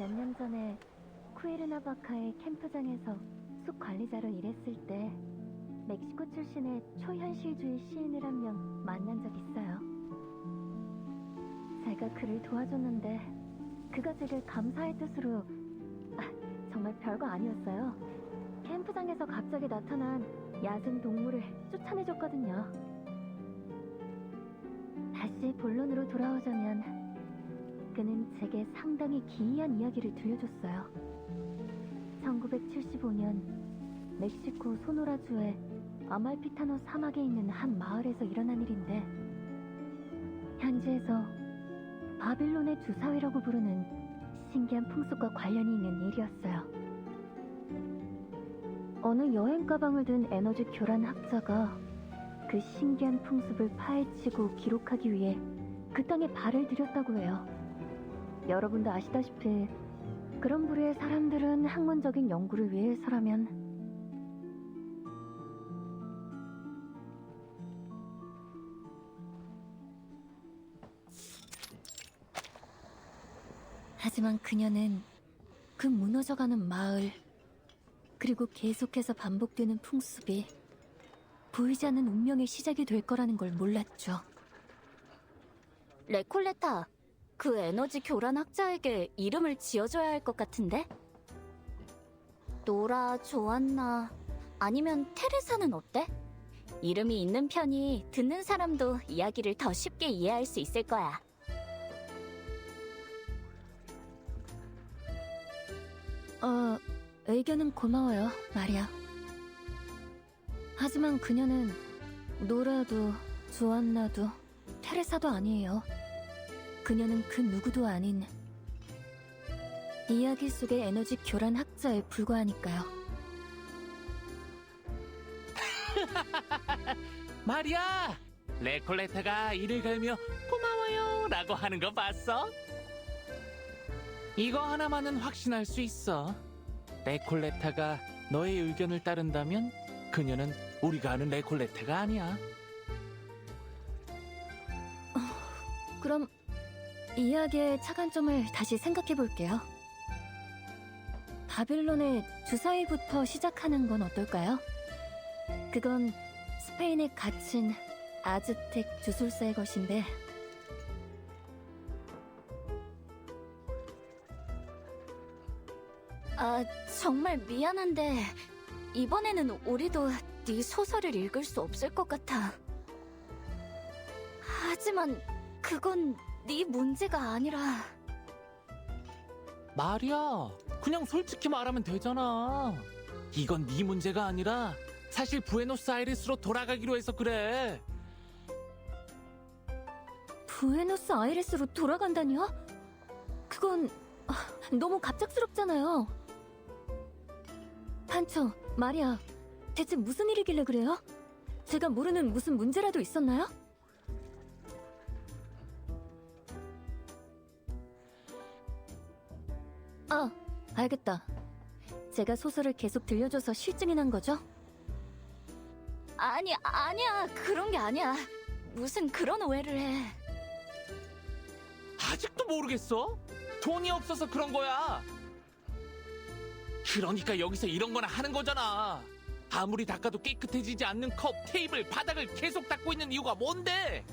몇 년 전에 쿠에르나바카의 캠프장에서 숲 관리자로 일했을 때 멕시코 출신의 초현실주의 시인을 한 명 만난 적 있어요. 제가 그를 도와줬는데 그가 제게 감사의 뜻으로 정말 별거 아니었어요. 캠프장에서 갑자기 나타난 야생 동물을 쫓아내줬거든요. 다시 본론으로 돌아오자면 그는 제게 상당히 기이한 이야기를 들려줬어요. 1975년 멕시코 소노라주의 아말피타노 사막에 있는 한 마을에서 일어난 일인데, 현지에서 바빌론의 주사위라고 부르는 신기한 풍습과 관련이 있는 일이었어요. 어느 여행 가방을 든 에너지 교란 학자가 그 신기한 풍습을 파헤치고 기록하기 위해 그 땅에 발을 들였다고 해요. 여러분도 아시다시피 그런 부류의 사람들은 학문적인 연구를 위해서라면 하지만 그녀는 그 무너져가는 마을, 그리고 계속해서 반복되는 풍습이 보이지 않는 운명의 시작이 될 거라는 걸 몰랐죠. 레콜레타, 그 에너지 교란 학자에게 이름을 지어줘야 할 것 같은데? 노라, 조안나, 아니면 테레사는 어때? 이름이 있는 편이 듣는 사람도 이야기를 더 쉽게 이해할 수 있을 거야. 의견은 고마워요, 마리아. 하지만 그녀는 노라도 조안나도 테레사도 아니에요. 그녀는 그 누구도 아닌 이야기 속의 에너지 교란 학자에 불과하니까요. 마리아! 레콜레타가 이를 갈며 고마워요 라고 하는 거 봤어? 이거 하나만은 확신할 수 있어. 레콜레타가 너의 의견을 따른다면 그녀는 우리가 아는 레콜레타가 아니야. 그럼 이야기의 차관점을 다시 생각해 볼게요. 바빌론의 주사위부터 시작하는 건 어떨까요? 그건 스페인에 갇힌 아즈텍 주술사의 것인데, 정말 미안한데 이번에는 우리도 네 소설을 읽을 수 없을 것 같아. 하지만 그건 네 문제가 아니라... 마리아, 그냥 솔직히 말하면 되잖아. 이건 네 문제가 아니라 사실 부에노스아이레스로 돌아가기로 해서 그래. 부에노스아이레스로 돌아간다니요? 그건 너무 갑작스럽잖아요. 판초, 마리아, 대체 무슨 일이길래 그래요? 제가 모르는 무슨 문제라도 있었나요? 알겠다. 제가 소설을 계속 들려줘서 실증이 난 거죠? 아니야. 그런 게 아니야. 무슨 그런 오해를 해. 아직도 모르겠어? 돈이 없어서 그런 거야. 그러니까 여기서 이런 거나 하는 거잖아. 아무리 닦아도 깨끗해지지 않는 컵, 테이블, 바닥을 계속 닦고 있는 이유가 뭔데?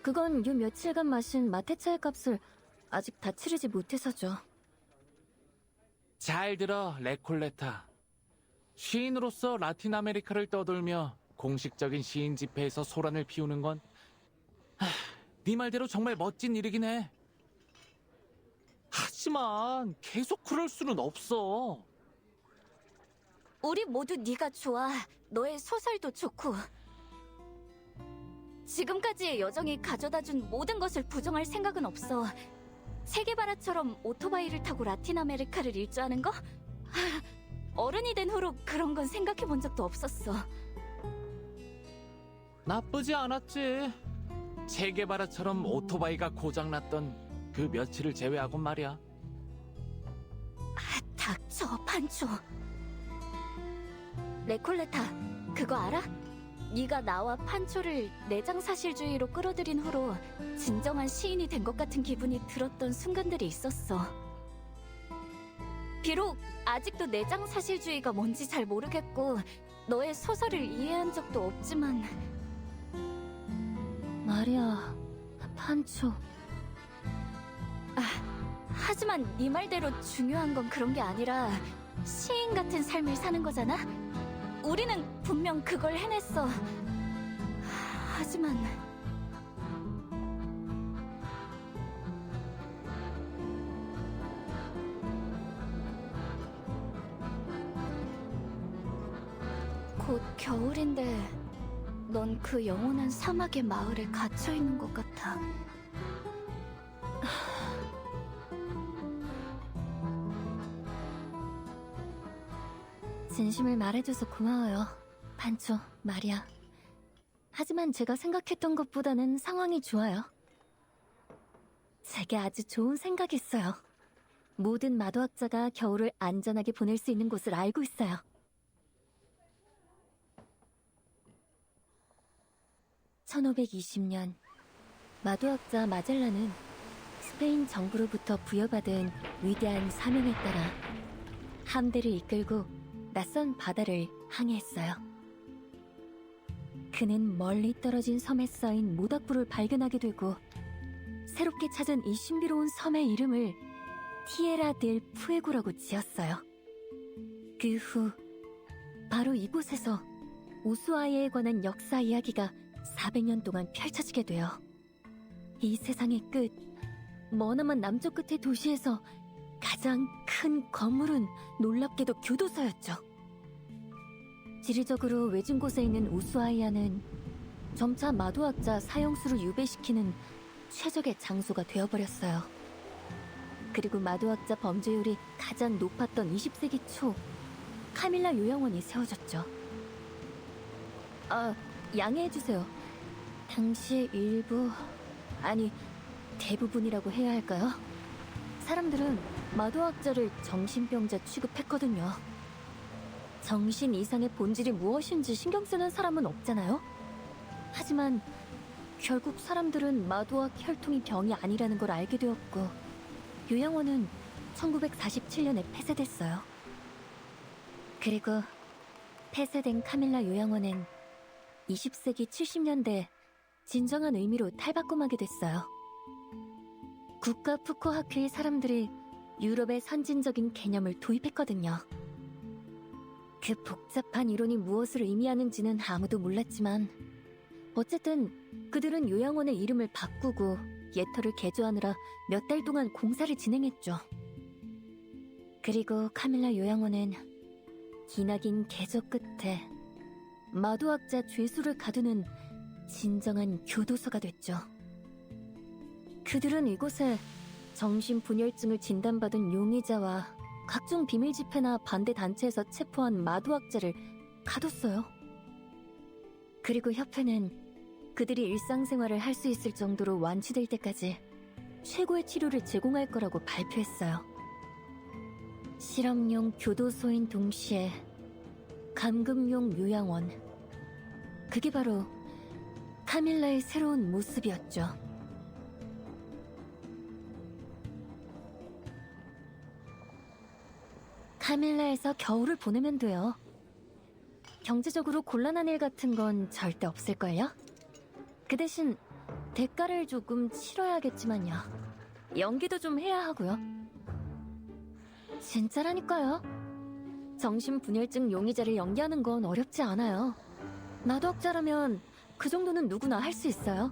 그건 요 며칠간 마신 마테차의 값을 아직 다 치르지 못해서죠. 잘 들어, 레콜레타. 시인으로서 라틴 아메리카를 떠돌며 공식적인 시인 집회에서 소란을 피우는 건 네 말대로 정말 멋진 일이긴 해. 하지만 계속 그럴 수는 없어. 우리 모두 네가 좋아. 너의 소설도 좋고. 지금까지의 여정이 가져다준 모든 것을 부정할 생각은 없어. 세계바라처럼 오토바이를 타고 라틴 아메리카를 일주하는 거? 어른이 된 후로 그런 건 생각해 본 적도 없었어. 나쁘지 않았지. 체게바라처럼 오토바이가 고장났던 그 며칠을 제외하곤 말이야. 닥쳐, 판초. 레콜레타, 그거 알아? 네가 나와 판초를 내장사실주의로 끌어들인 후로 진정한 시인이 된 것 같은 기분이 들었던 순간들이 있었어. 비록 아직도 내장사실주의가 뭔지 잘 모르겠고 너의 소설을 이해한 적도 없지만 마리아, 판초. 하지만 네 말대로 중요한 건 그런 게 아니라 시인 같은 삶을 사는 거잖아? 우리는 분명 그걸 해냈어. 하지만 곧 겨울인데 넌 그 영원한 사막의 마을에 갇혀 있는 것 같아. 진심을 말해줘서 고마워요, 판초, 마리아. 하지만 제가 생각했던 것보다는 상황이 좋아요. 제게 아주 좋은 생각이 있어요. 모든 마도학자가 겨울을 안전하게 보낼 수 있는 곳을 알고 있어요. (1520년) 마도학자 마젤란은 스페인 정부로부터 부여받은 위대한 사명에 따라 함대를 이끌고 낯선 바다를 항해했어요. 그는 멀리 떨어진 섬에 쌓인 모닥불을 발견하게 되고 새롭게 찾은 이 신비로운 섬의 이름을 티에라 델 푸에고라고 지었어요. 그 후 바로 이곳에서 우수아이에 관한 역사 이야기가 400년 동안 펼쳐지게 돼요. 이 세상의 끝, 머나먼 남쪽 끝의 도시에서 가장 큰 건물은 놀랍게도 교도소였죠. 지리적으로 외진 곳에 있는 우수아이아는 점차 마도학자 사형수를 유배시키는 최적의 장소가 되어버렸어요. 그리고 마도학자 범죄율이 가장 높았던 20세기 초 카밀라 요양원이 세워졌죠. 양해해주세요. 당시의 일부, 아니 대부분이라고 해야 할까요? 사람들은 마도학자를 정신병자 취급했거든요. 정신 이상의 본질이 무엇인지 신경 쓰는 사람은 없잖아요? 하지만 결국 사람들은 마도학 혈통이 병이 아니라는 걸 알게 되었고 요양원은 1947년에 폐쇄됐어요. 그리고 폐쇄된 카밀라 요양원은 20세기 70년대 진정한 의미로 탈바꿈하게 됐어요. 국가 푸코 학회의 사람들이 유럽의 선진적인 개념을 도입했거든요. 그 복잡한 이론이 무엇을 의미하는지는 아무도 몰랐지만 어쨌든 그들은 요양원의 이름을 바꾸고 예터를 개조하느라 몇 달 동안 공사를 진행했죠. 그리고 카밀라 요양원은 기나긴 개조 끝에 마도학자 죄수를 가두는 진정한 교도소가 됐죠. 그들은 이곳에 정신분열증을 진단받은 용의자와 각종 비밀 집회나 반대 단체에서 체포한 마도학자를 가뒀어요. 그리고 협회는 그들이 일상생활을 할 수 있을 정도로 완치될 때까지 최고의 치료를 제공할 거라고 발표했어요. 실험용 교도소인 동시에 감금용 요양원. 그게 바로 카밀라의 새로운 모습이었죠. 카밀라에서 겨울을 보내면 돼요. 경제적으로 곤란한 일 같은 건 절대 없을걸요? 그 대신 대가를 조금 치러야겠지만요. 연기도 좀 해야 하고요. 진짜라니까요. 정신분열증 용의자를 연기하는 건 어렵지 않아요. 마도학자라면 그 정도는 누구나 할 수 있어요.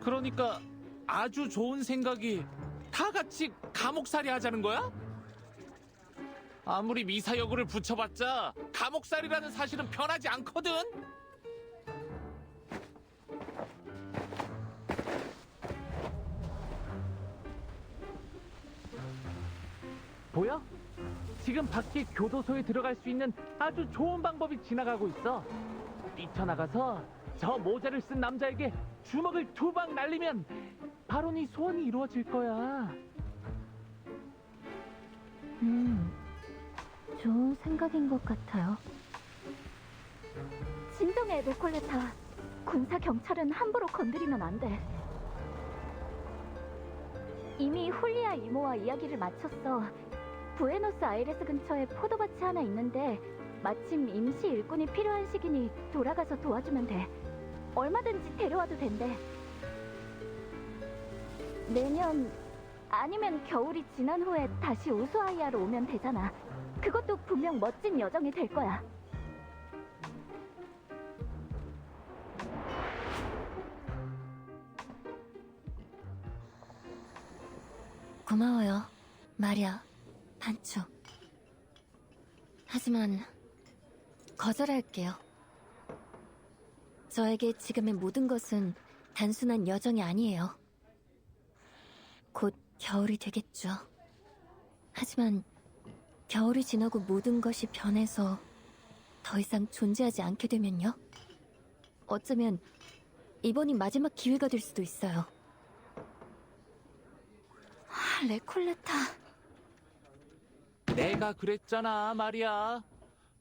그러니까 아주 좋은 생각이 다 같이 감옥살이 하자는 거야? 아무리 미사여구를 붙여봤자 감옥살이라는 사실은 변하지 않거든? 보여? 지금 밖에 교도소에 들어갈 수 있는 아주 좋은 방법이 지나가고 있어. 뛰쳐나가서 저 모자를 쓴 남자에게 주먹을 2방 날리면 바로 네 소원이 이루어질 거야. 좋은 생각인 것 같아요. 진정해, 레콜레타. 군사 경찰은 함부로 건드리면 안 돼. 이미 훌리아 이모와 이야기를 마쳤어. 부에노스 아이레스 근처에 포도밭이 하나 있는데 마침 임시 일꾼이 필요한 시기니 돌아가서 도와주면 돼. 얼마든지 데려와도 된대. 내년 아니면 겨울이 지난 후에 다시 우수아이아로 오면 되잖아. 그것도 분명 멋진 여정이 될 거야. 고마워요, 마리아, 반초. 하지만 거절할게요. 저에게 지금의 모든 것은 단순한 여정이 아니에요. 곧 겨울이 되겠죠. 하지만 겨울이 지나고 모든 것이 변해서 더 이상 존재하지 않게 되면요? 어쩌면 이번이 마지막 기회가 될 수도 있어요. 레콜레타. 내가 그랬잖아, 마리아.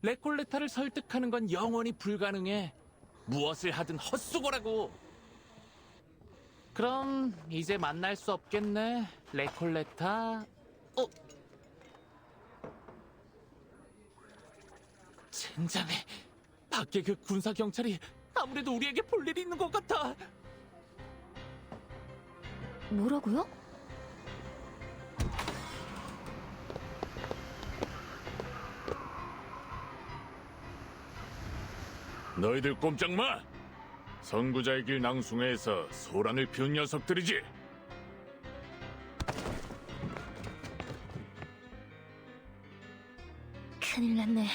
레콜레타를 설득하는 건 영원히 불가능해. 무엇을 하든 헛수고라고. 그럼 이제 만날 수 없겠네, 레콜레타. 젠장해. 밖에 그 군사 경찰이 아무래도 우리에게 볼 일이 있는 것 같아. 뭐라고요? 너희들 꼼짝 마! 선구자의 길 낭숭회에서 소란을 피운 녀석들이지. 큰일 났네.